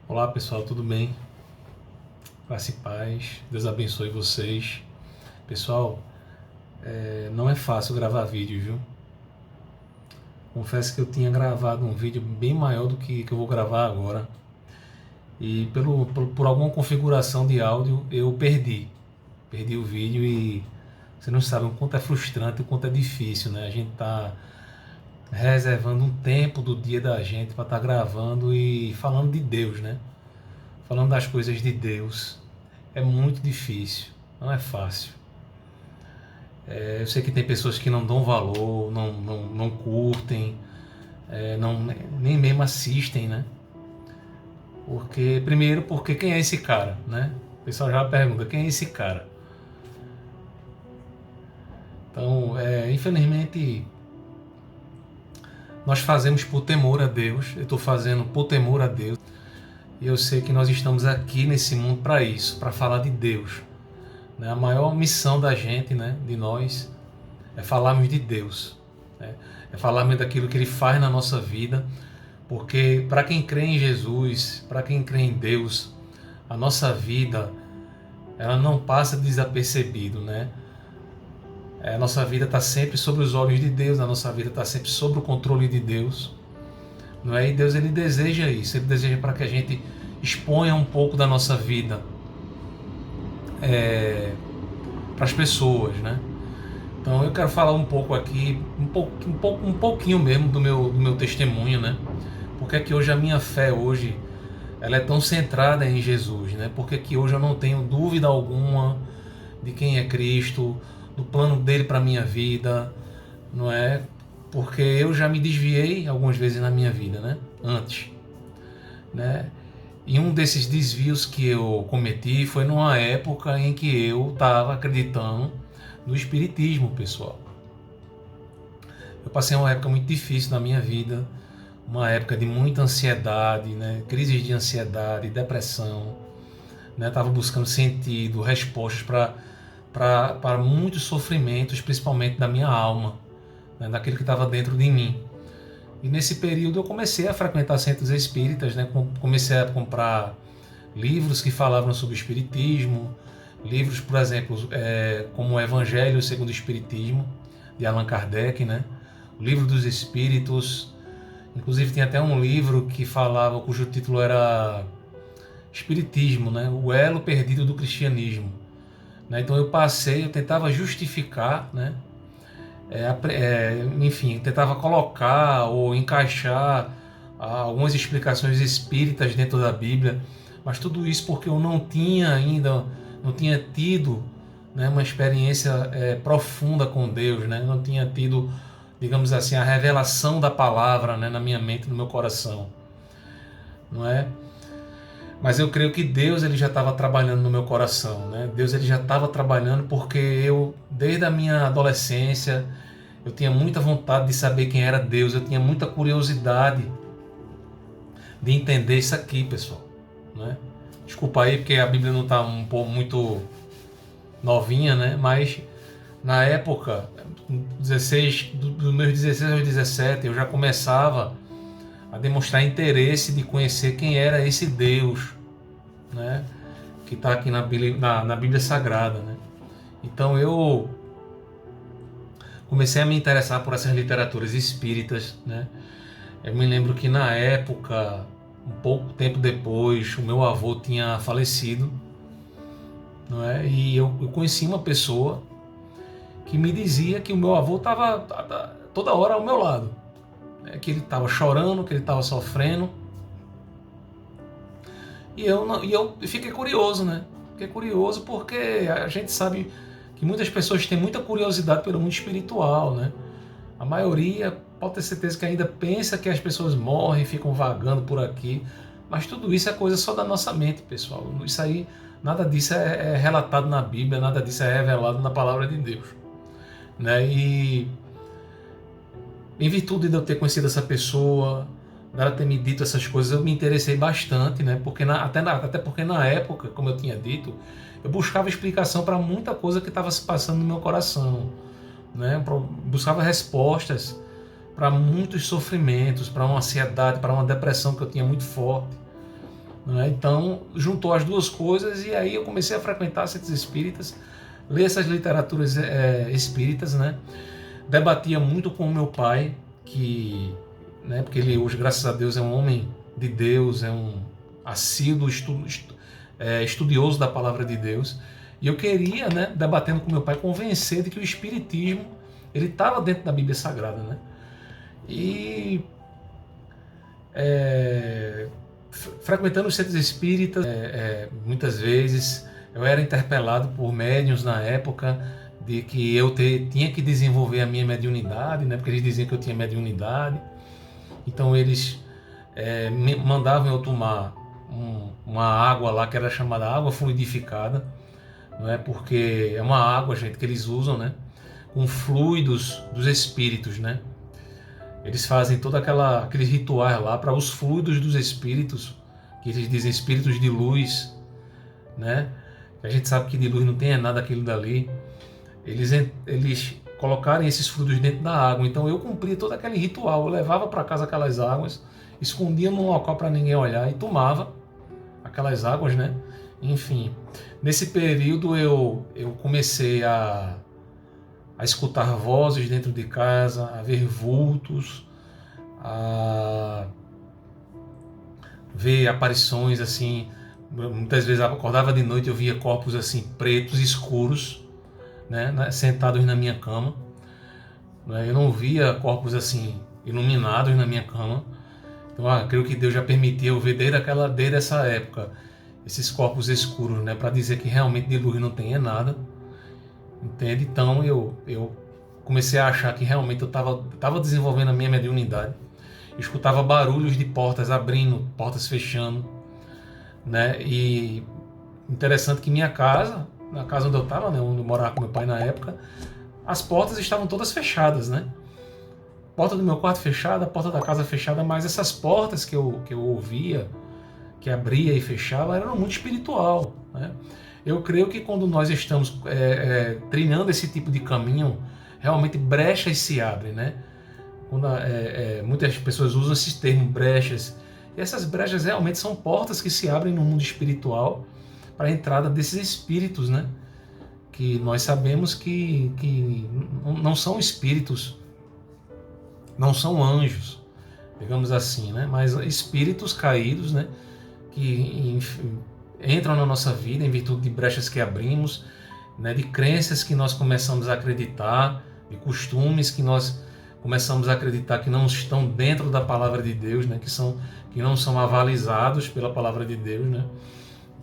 Olá pessoal, tudo bem? Graça e paz, Deus abençoe vocês. Pessoal, não é fácil gravar vídeo, viu? Confesso que eu tinha gravado um vídeo bem maior do que eu vou gravar agora. E por alguma configuração de áudio eu perdi o vídeo e você não sabe o quanto é frustrante, o quanto é difícil, né? A gente tá reservando um tempo do dia da gente para estar gravando e falando de Deus, né? Falando das coisas de Deus. É muito difícil, não é fácil. Eu sei que tem pessoas que não dão valor, não curtem, nem mesmo assistem, né? Primeiro, porque quem é esse cara, né? O pessoal já pergunta, quem é esse cara? Então, infelizmente, nós fazemos por temor a Deus, eu estou fazendo por temor a Deus, e eu sei que nós estamos aqui nesse mundo para isso, para falar de Deus. Né? A maior missão da gente, né, de nós, é falarmos de Deus, né? É falarmos daquilo que Ele faz na nossa vida, porque para quem crê em Jesus, para quem crê em Deus, a nossa vida ela não passa desapercebido, né? A nossa vida está sempre sobre os olhos de Deus, a nossa vida está sempre sob o controle de Deus, não é? E Deus ele deseja isso, Ele deseja para que a gente exponha um pouco da nossa vida para as pessoas, né? Então eu quero falar um pouco aqui, um pouquinho mesmo do meu testemunho, né? Porque é que hoje a minha fé hoje ela é tão centrada em Jesus, né? Porque que hoje eu não tenho dúvida alguma de quem é Cristo, do plano dele para minha vida, não é? Porque eu já me desviei algumas vezes na minha vida, né? Antes, né? E um desses desvios que eu cometi foi numa época em que eu estava acreditando no espiritismo, pessoal. Eu passei uma época muito difícil na minha vida, uma época de muita ansiedade, né? Crises de ansiedade, depressão, né? Estava buscando sentido, respostas para muitos sofrimentos, principalmente da minha alma, né? Daquilo que estava dentro de mim. E nesse período eu comecei a frequentar centros espíritas, né? Comecei a comprar livros que falavam sobre o espiritismo, livros, por exemplo, como o Evangelho segundo o Espiritismo, de Allan Kardec, né? O Livro dos Espíritos. Inclusive tem até um livro que falava, cujo título era Espiritismo, né? O elo perdido do cristianismo. Né? Então eu tentava justificar, né? Enfim, tentava colocar ou encaixar algumas explicações espíritas dentro da Bíblia, mas tudo isso porque eu não tinha tido, né, uma experiência profunda com Deus, né? Não tinha tido, digamos assim, a revelação da palavra, né, na minha mente, no meu coração, não é? Mas eu creio que Deus ele já estava trabalhando no meu coração, né? Deus ele já estava trabalhando porque eu, desde a minha adolescência, eu tinha muita vontade de saber quem era Deus, eu tinha muita curiosidade de entender isso aqui, pessoal, né? Desculpa aí porque a Bíblia não está um pouco muito novinha, né? Mas na época, dos meus 16 aos 17, eu já começava a demonstrar interesse de conhecer quem era esse Deus, né? Que está aqui na Bíblia Sagrada, né? Então eu comecei a me interessar por essas literaturas espíritas, né? Eu me lembro que na época, um pouco tempo depois, o meu avô tinha falecido, não é? E eu conheci uma pessoa que me dizia que o meu avô estava toda hora ao meu lado, né? Que ele estava chorando, que ele estava sofrendo. E eu fiquei curioso, né? Fiquei curioso porque a gente sabe que muitas pessoas têm muita curiosidade pelo mundo espiritual, né? A maioria pode ter certeza que ainda pensa que as pessoas morrem, ficam vagando por aqui, mas tudo isso é coisa só da nossa mente, pessoal. Isso aí, nada disso é relatado na Bíblia, nada disso é revelado na palavra de Deus, né? E em virtude de eu ter conhecido essa pessoa, dela ter me dito essas coisas, eu me interessei bastante, né? Até porque na época, como eu tinha dito, eu buscava explicação para muita coisa que estava se passando no meu coração, né? Buscava respostas para muitos sofrimentos, para uma ansiedade, para uma depressão que eu tinha muito forte, não é? Então, juntou as duas coisas e aí eu comecei a frequentar centros espíritas, ler essas literaturas espíritas, né? Debatia muito com o meu pai, né, porque ele hoje, graças a Deus, é um homem de Deus, é um assíduo estudioso da palavra de Deus. E eu queria, né, debatendo com meu pai, convencer de que o espiritismo ele estava dentro da Bíblia Sagrada, né? E frequentando os centros espíritas, muitas vezes eu era interpelado por médiuns na época de que eu tinha que desenvolver a minha mediunidade, né? Porque eles diziam que eu tinha mediunidade. Então eles me mandavam eu tomar uma água lá que era chamada água fluidificada, não é? Porque é uma água, gente, que eles usam, né? Com fluidos dos espíritos, né? Eles fazem todo aqueles rituais lá para os fluidos dos espíritos, que eles dizem espíritos de luz, né? A gente sabe que de luz não tem nada aquilo dali. Eles colocarem esses fluidos dentro da água. Então eu cumpria todo aquele ritual. Eu levava para casa aquelas águas, escondia num local para ninguém olhar e tomava aquelas águas, né? Enfim, nesse período eu comecei a escutar vozes dentro de casa, a ver vultos, a ver aparições assim. Muitas vezes eu acordava de noite e eu via corpos assim pretos, escuros, né, sentados na minha cama. Eu não via corpos assim iluminados na minha cama. Então, creio que Deus já permitiu eu ver desde essa época esses corpos escuros, né, para dizer que realmente de luz não tem nada. Entende? Então eu comecei a achar que realmente eu estava desenvolvendo a minha mediunidade. Eu escutava barulhos de portas abrindo, portas fechando, né? E interessante que minha casa, na casa onde eu estava, né, onde eu morava com meu pai na época, as portas estavam todas fechadas, né? Porta do meu quarto fechada, porta da casa fechada, mas essas portas que eu ouvia, que abria e fechava, eram muito espiritual, né? Eu creio que quando nós estamos trilhando esse tipo de caminho, realmente brechas se abrem, né? Quando, muitas pessoas usam esse termo brechas, e essas brechas realmente são portas que se abrem no mundo espiritual para a entrada desses espíritos, né? Que nós sabemos que não são espíritos, não são anjos, digamos assim, né? Mas espíritos caídos, né? Que enfim, entram na nossa vida em virtude de brechas que abrimos, né? De crenças que nós começamos a acreditar, de costumes que nós começamos a acreditar que não estão dentro da palavra de Deus, né? Que não são avalizados pela palavra de Deus, né?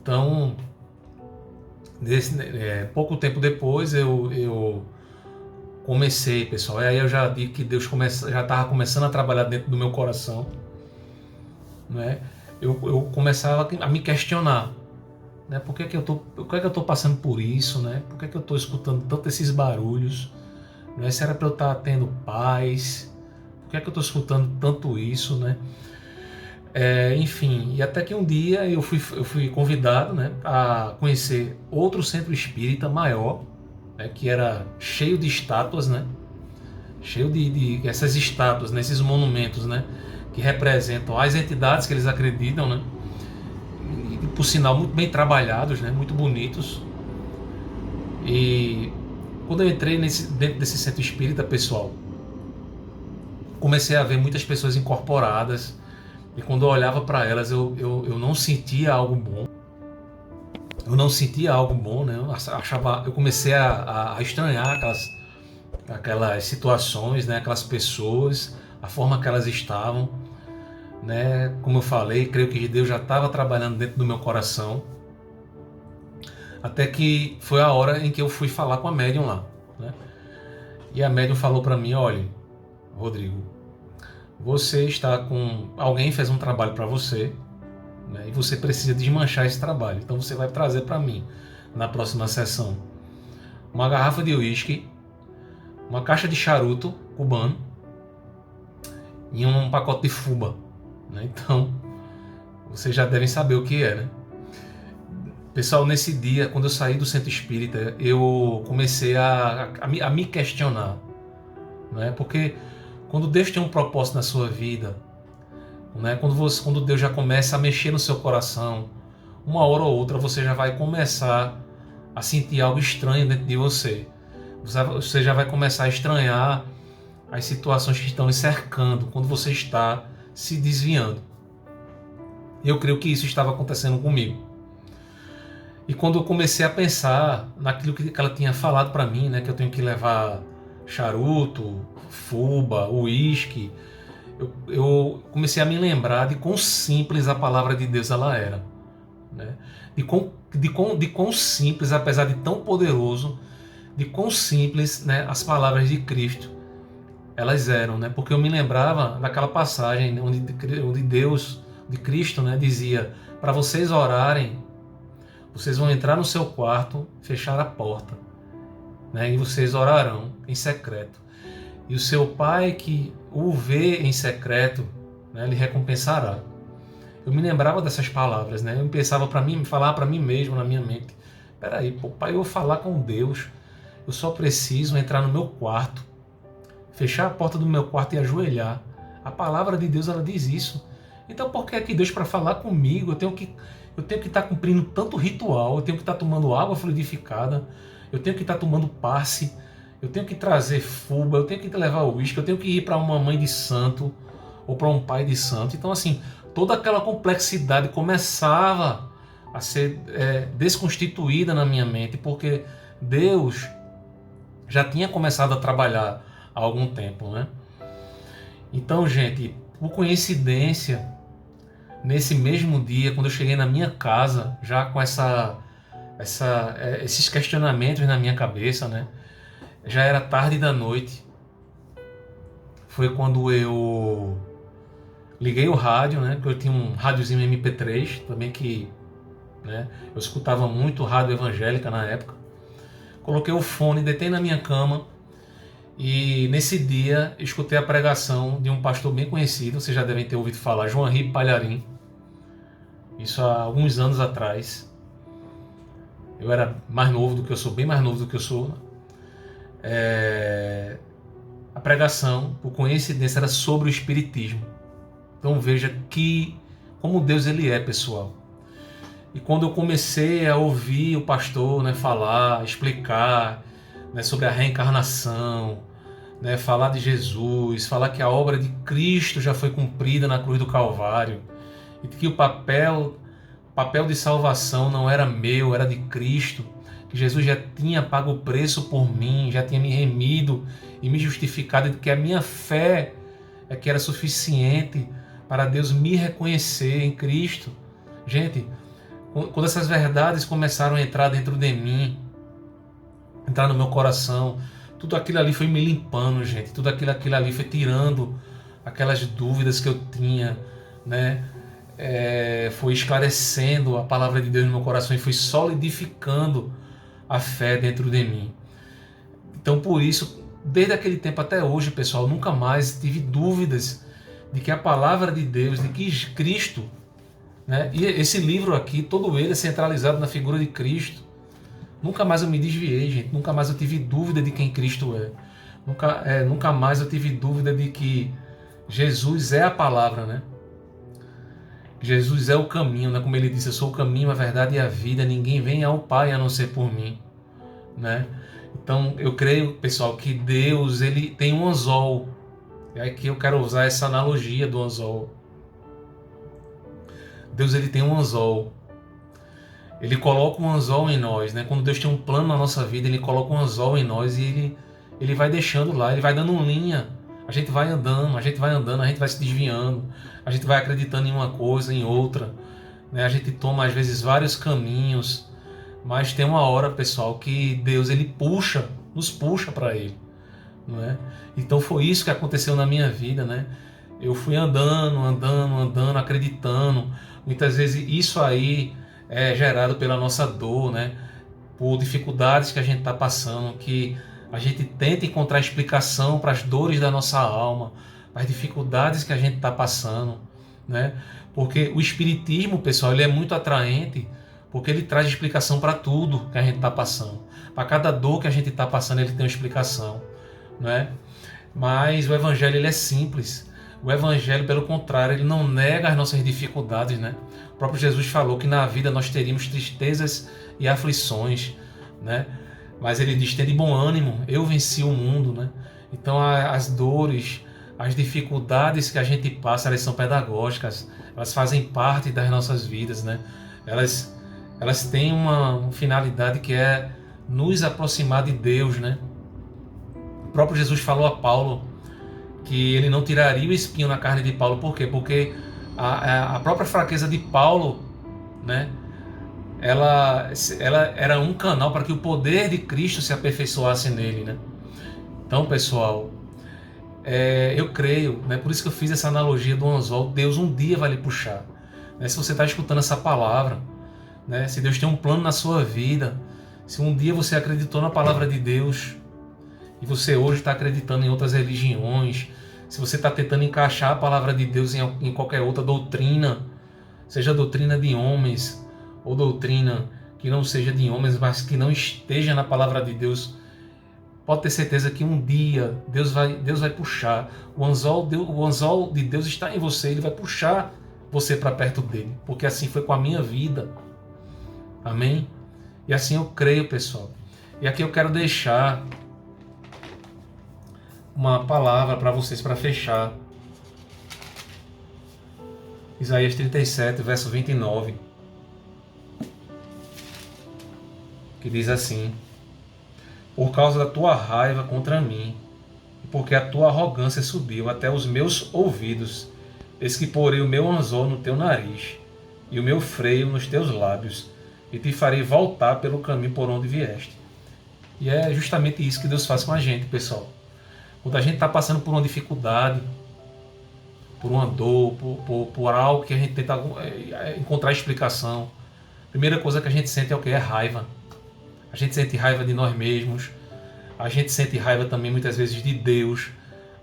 Então, pouco tempo depois eu comecei, pessoal, e aí eu já digo que Deus já estava começando a trabalhar dentro do meu coração, né? Eu começava a me questionar, né? Por que eu estou passando por isso, né? Por que eu estou escutando tanto esses barulhos, né? Se era para eu estar tendo paz, por que eu estou escutando tanto isso, né? Enfim, e até que um dia eu fui convidado, né, a conhecer outro centro espírita maior, né, que era cheio de estátuas, né, cheio de essas estátuas, né, esses monumentos, né, que representam as entidades que eles acreditam, né, e por sinal muito bem trabalhados, né, muito bonitos. E quando eu entrei dentro desse centro espírita, pessoal, comecei a ver muitas pessoas incorporadas. E quando eu olhava para elas, eu não sentia algo bom. Eu não sentia algo bom, né? Eu comecei a estranhar aquelas situações, né? Aquelas pessoas, a forma que elas estavam, né? Como eu falei, creio que Deus já estava trabalhando dentro do meu coração. Até que foi a hora em que eu fui falar com a médium lá, né? E a médium falou para mim: olha, Rodrigo, você está com... Alguém fez um trabalho para você, né, e você precisa desmanchar esse trabalho. Então você vai trazer para mim, na próxima sessão, uma garrafa de uísque, uma caixa de charuto cubano e um pacote de fuba, né? Então, vocês já devem saber o que é, né? Pessoal, nesse dia, quando eu saí do centro espírita, eu comecei a me questionar, né? Porque quando Deus tem um propósito na sua vida, né? Quando Deus já começa a mexer no seu coração, uma hora ou outra você já vai começar a sentir algo estranho dentro de você. Você já vai começar a estranhar as situações que estão lhe cercando quando você está se desviando. Eu creio que isso estava acontecendo comigo. E quando eu comecei a pensar naquilo que ela tinha falado para mim, né, que eu tenho que levar charuto, fuba, uísque, eu comecei a me lembrar de quão simples a palavra de Deus ela era, né? De quão simples, apesar de tão poderoso, de quão simples, né, as palavras de Cristo elas eram, né? Porque eu me lembrava daquela passagem onde Deus, de Cristo, né, dizia: para vocês orarem, vocês vão entrar no seu quarto, fechar a porta, né, e vocês orarão em secreto. E o seu pai que o vê em secreto, né, lhe recompensará. Eu me lembrava dessas palavras, né? Eu pensava para mim, falar para mim mesmo na minha mente: peraí, pô, pai, eu vou falar com Deus, eu só preciso entrar no meu quarto, fechar a porta do meu quarto e ajoelhar. A palavra de Deus, ela diz isso. Então por que é que Deus, para falar comigo, eu tenho que estar cumprindo tanto ritual, eu tenho que estar tomando água fluidificada, eu tenho que estar tomando passe, eu tenho que trazer fuba, eu tenho que levar uísque, eu tenho que ir para uma mãe de santo ou para um pai de santo. Então assim, toda aquela complexidade começava a ser desconstituída na minha mente, porque Deus já tinha começado a trabalhar há algum tempo, né? Então, gente, por coincidência, nesse mesmo dia, quando eu cheguei na minha casa, já com esses questionamentos na minha cabeça, né? Já era tarde da noite. Foi quando eu liguei o rádio, né? Porque eu tinha um rádiozinho MP3 também que, né, eu escutava muito rádio evangélica na época. Coloquei o fone, deitei na minha cama e nesse dia escutei a pregação de um pastor bem conhecido, vocês já devem ter ouvido falar, João Henrique Palharim. Isso há alguns anos atrás. Eu era mais novo do que eu sou, bem mais novo do que eu sou. A pregação, por coincidência, era sobre o Espiritismo. Então veja como Deus ele é, pessoal. E quando eu comecei a ouvir o pastor, né, falar, explicar, né, sobre a reencarnação, né, falar de Jesus, falar que a obra de Cristo já foi cumprida na cruz do Calvário, e que o papel de salvação não era meu, era de Cristo, que Jesus já tinha pago o preço por mim, já tinha me remido e me justificado, e que a minha fé é que era suficiente para Deus me reconhecer em Cristo. Gente, quando essas verdades começaram a entrar dentro de mim, entrar no meu coração, tudo aquilo ali foi me limpando, gente. Tudo aquilo ali foi tirando aquelas dúvidas que eu tinha, né? Foi esclarecendo a palavra de Deus no meu coração e foi solidificando a fé dentro de mim. Então, por isso, desde aquele tempo até hoje, pessoal, nunca mais tive dúvidas de que a palavra de Deus, de que Cristo, né? E esse livro aqui, todo ele é centralizado na figura de Cristo. Nunca mais eu me desviei, gente. Nunca mais eu tive dúvida de quem Cristo é. Nunca mais eu tive dúvida de que Jesus é a palavra, né? Jesus é o caminho, né? Como ele disse, eu sou o caminho, a verdade e a vida. Ninguém vem ao Pai a não ser por mim, né? Então eu creio, pessoal, que Deus ele tem um anzol. E aqui eu quero usar essa analogia do anzol. Deus ele tem um anzol. Ele coloca um anzol em nós, né? Quando Deus tem um plano na nossa vida, ele coloca um anzol em nós e ele vai deixando lá, ele vai dando linha. A gente vai andando, a gente vai se desviando, a gente vai acreditando em uma coisa, em outra, né? A gente toma às vezes vários caminhos, mas tem uma hora, pessoal, que Deus ele nos puxa para ele, não é? Então foi isso que aconteceu na minha vida, né? Eu fui andando, acreditando. Muitas vezes isso aí é gerado pela nossa dor, né? Por dificuldades que a gente está passando, que a gente tenta encontrar explicação para as dores da nossa alma, para as dificuldades que a gente está passando, né? Porque o Espiritismo, pessoal, ele é muito atraente, porque ele traz explicação para tudo que a gente está passando. Para cada dor que a gente está passando, ele tem uma explicação, né? Mas o Evangelho ele é simples. O Evangelho, pelo contrário, ele não nega as nossas dificuldades, né? O próprio Jesus falou que na vida nós teríamos tristezas e aflições, né? Mas ele diz: tem de bom ânimo, eu venci o mundo, né? Então as dores, as dificuldades que a gente passa, elas são pedagógicas, elas fazem parte das nossas vidas, né? Elas têm uma finalidade que é nos aproximar de Deus, né? O próprio Jesus falou a Paulo que ele não tiraria o espinho na carne de Paulo. Por quê? Porque a própria fraqueza de Paulo, né, ela era um canal para que o poder de Cristo se aperfeiçoasse nele, né? Então, pessoal, eu creio, né, por isso que eu fiz essa analogia do anzol. Deus um dia vai lhe puxar, né? Se você está escutando essa palavra, né, se Deus tem um plano na sua vida, se um dia você acreditou na palavra de Deus e você hoje está acreditando em outras religiões, se você está tentando encaixar a palavra de Deus em qualquer outra doutrina, seja doutrina de homens ou doutrina que não seja de homens, mas que não esteja na palavra de Deus, pode ter certeza que um dia Deus vai puxar. O anzol de Deus está em você, ele vai puxar você para perto dele, porque assim foi com a minha vida. Amém? E assim eu creio, pessoal. E aqui eu quero deixar uma palavra para vocês para fechar. Isaías 37, verso 29, que diz assim: por causa da tua raiva contra mim, e porque a tua arrogância subiu até os meus ouvidos, eis que porei o meu anzol no teu nariz, e o meu freio nos teus lábios, e te farei voltar pelo caminho por onde vieste. E é justamente isso que Deus faz com a gente, pessoal. Quando a gente está passando por uma dificuldade, por uma dor, por algo que a gente tenta encontrar explicação, a primeira coisa que a gente sente é o que? É raiva. A gente sente raiva de nós mesmos, a gente sente raiva também muitas vezes de Deus,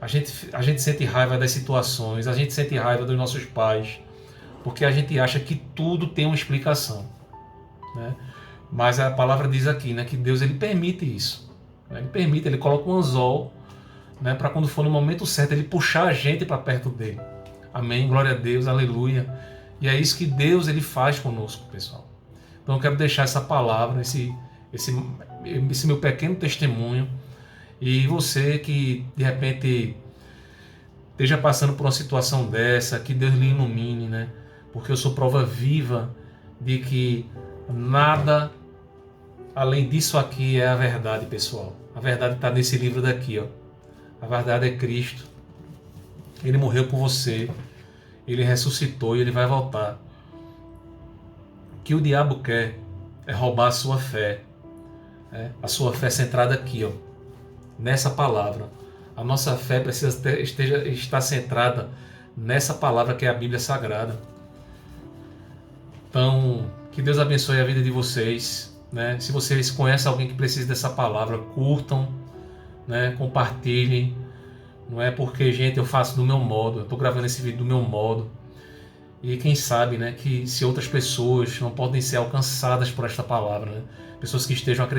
a gente sente raiva das situações, a gente sente raiva dos nossos pais, porque a gente acha que tudo tem uma explicação, né? Mas a palavra diz aqui, né, que Deus ele permite isso, né? Ele coloca um anzol, né, para quando for no momento certo ele puxar a gente para perto dele. Amém, glória a Deus, aleluia. E é isso que Deus ele faz conosco, pessoal. Então eu quero deixar essa palavra, esse meu pequeno testemunho, e você que de repente esteja passando por uma situação dessa, que Deus lhe ilumine, né? Porque eu sou prova viva de que nada além disso aqui é a verdade, pessoal. A verdade está nesse livro daqui, ó. A verdade é Cristo. Ele morreu por você, ele ressuscitou e ele vai voltar. O que o diabo quer é roubar a sua fé. A sua fé centrada aqui, ó, nessa palavra. A nossa fé precisa estar centrada nessa palavra que é a Bíblia Sagrada. Então, que Deus abençoe a vida de vocês, né? Se vocês conhecem alguém que precisa dessa palavra, curtam, né? Compartilhem. Não é porque, gente, eu faço do meu modo, eu estou gravando esse vídeo do meu modo. E quem sabe, né, que se outras pessoas não podem ser alcançadas por esta palavra, né? Pessoas que estejam acreditando